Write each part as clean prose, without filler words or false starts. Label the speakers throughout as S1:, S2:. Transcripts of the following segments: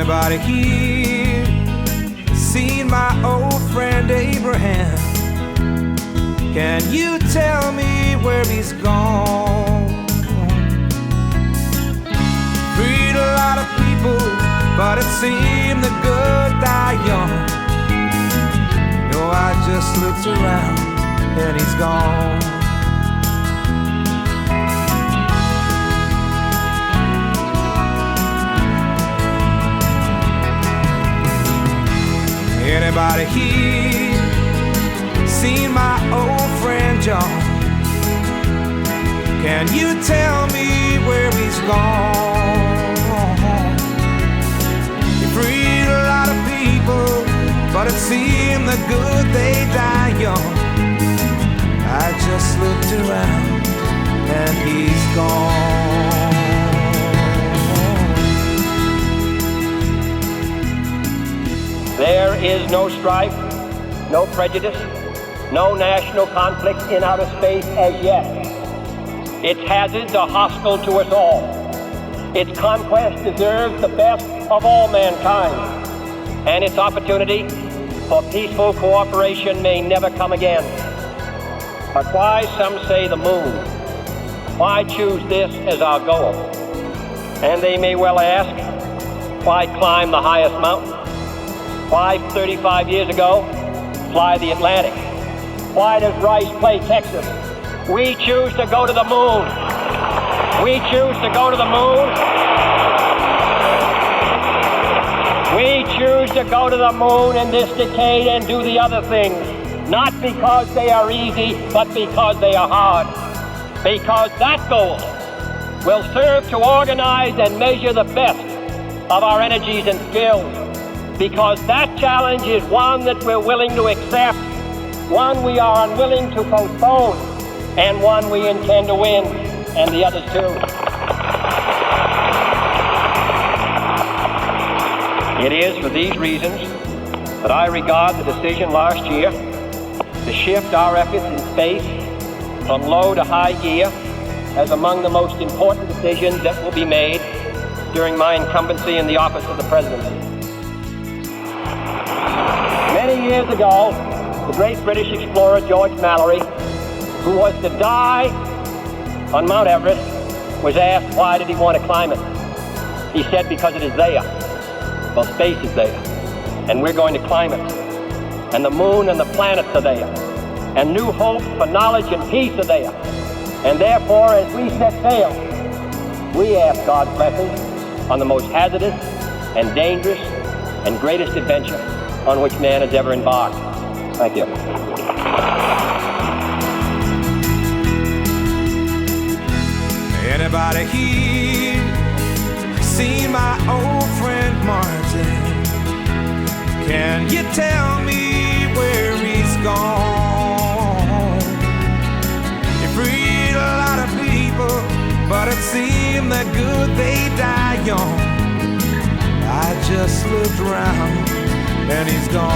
S1: Anybody here seen my old friend Abraham? Can you tell me where he's gone? Freed a lot of people, but it seemed the good die young. No, I just looked around and he's gone. Anybody here seen my old friend John? Can you tell me where he's gone? He freed a lot of people, but it seemed the good they die young. I just looked around and he's gone.
S2: There is no strife, no prejudice, no national conflict in outer space as yet. Its hazards are hostile to us all. Its conquest deserves the best of all mankind, and its opportunity for peaceful cooperation may never come again. But why, some say, the moon? Why choose this as our goal? And they may well ask, why climb the highest mountain? Why, 35 years ago, fly the Atlantic? Why does Rice play Texas? We choose to go to the moon. We choose to go to the moon. We choose to go to the moon in this decade and do the other things, not because they are easy, but because they are hard. Because that goal will serve to organize and measure the best of our energies and skills. Because that challenge is one that we're willing to accept, one we are unwilling to postpone, and one we intend to win, and the others too. It is for these reasons that I regard the decision last year to shift our efforts in space from low to high gear as among the most important decisions that will be made during my incumbency in the office of the presidency. Many years ago, the great British explorer George Mallory, who was to die on Mount Everest, was asked why did he want to climb it. He said, because it is there. Well, space is there, and we're going to climb it. And the moon and the planets are there. And new hopes for knowledge and peace are there. And therefore, as we set sail, we ask God's blessing on the most hazardous and dangerous and greatest adventure on which man has ever embarked. Thank you.
S1: Anybody here seen my old friend Martin? Can you tell me where he's gone? He freed a lot of people, but it seemed that good they die young. I just looked around and he's gone.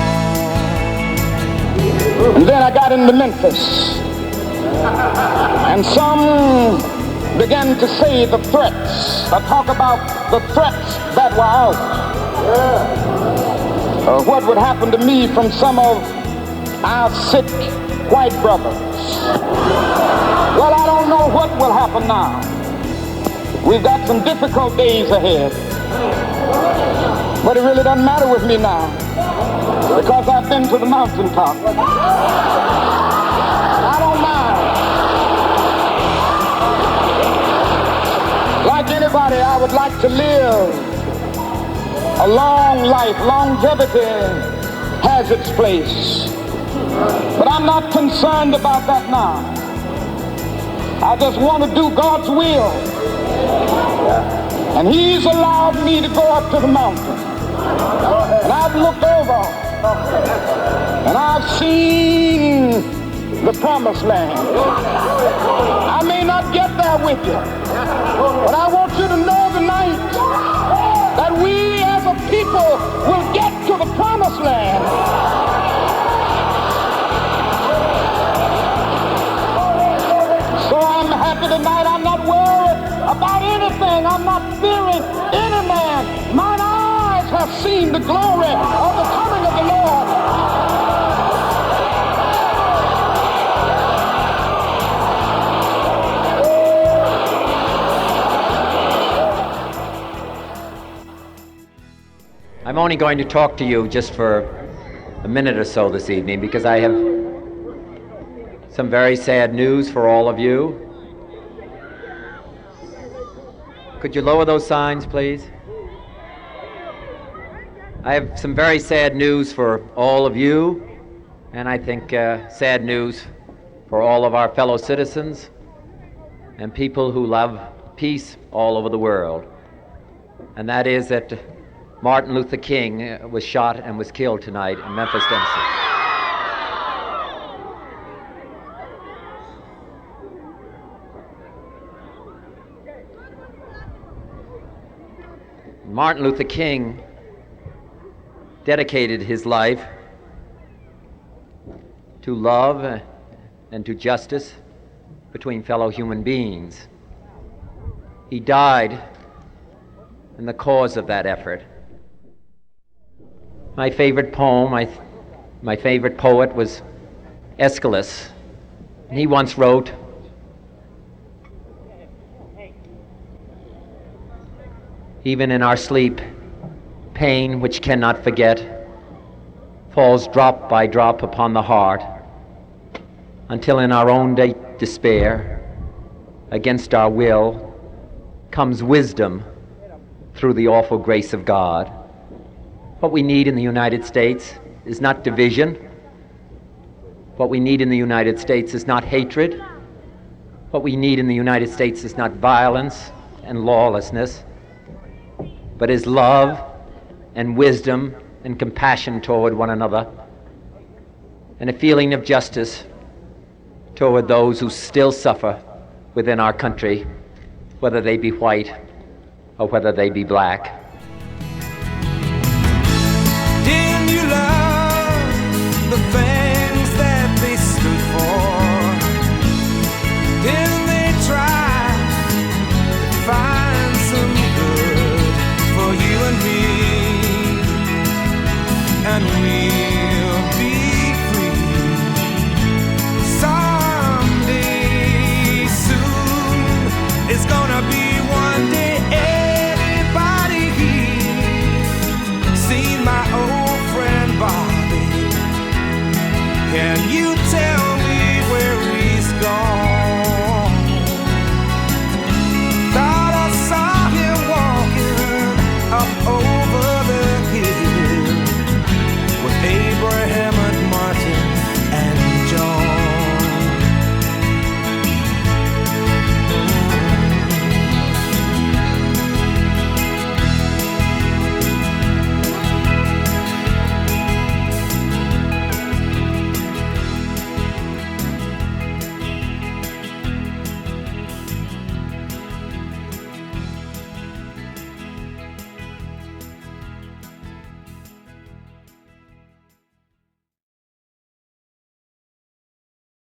S3: And then I got into Memphis, and some began to say the threats. I talk about the threats that were out. What would happen to me from some of our sick white brothers? Well, I don't know what will happen now. We've got some difficult days ahead. But it really doesn't matter with me now, because I've been to the mountaintop. I don't mind. Like anybody, I would like to live a long life. Longevity has its place. But I'm not concerned about that now. I just want to do God's will. And He's allowed me to go up to the mountain. And I've looked over and I've seen the promised land. I may not get there with you, but I want you to know tonight that we as a people will get to the promised land. So I'm happy tonight. I'm not worried about anything. I'm not fearing any man. Mine eyes have seen the glory of the coming of the Lord.
S4: I'm only going to talk to you just for a minute or so this evening because I have some very sad news for all of you. Could you lower those signs, please? I have some very sad news for all of you, and I think sad news for all of our fellow citizens and people who love peace all over the world. And that is that Martin Luther King was shot and was killed tonight in Memphis, Tennessee. Martin Luther King dedicated his life to love and to justice between fellow human beings. He died in the cause of that effort. My favorite poem, my favorite poet was Aeschylus. He once wrote, "Even in our sleep, pain which cannot forget falls drop by drop upon the heart, until in our own despair, against our will, comes wisdom through the awful grace of God." What we need in the United States is not division. What we need in the United States is not hatred. What we need in the United States is not violence and lawlessness, but is love and wisdom and compassion toward one another, and a feeling of justice toward those who still suffer within our country, whether they be white or whether they be black.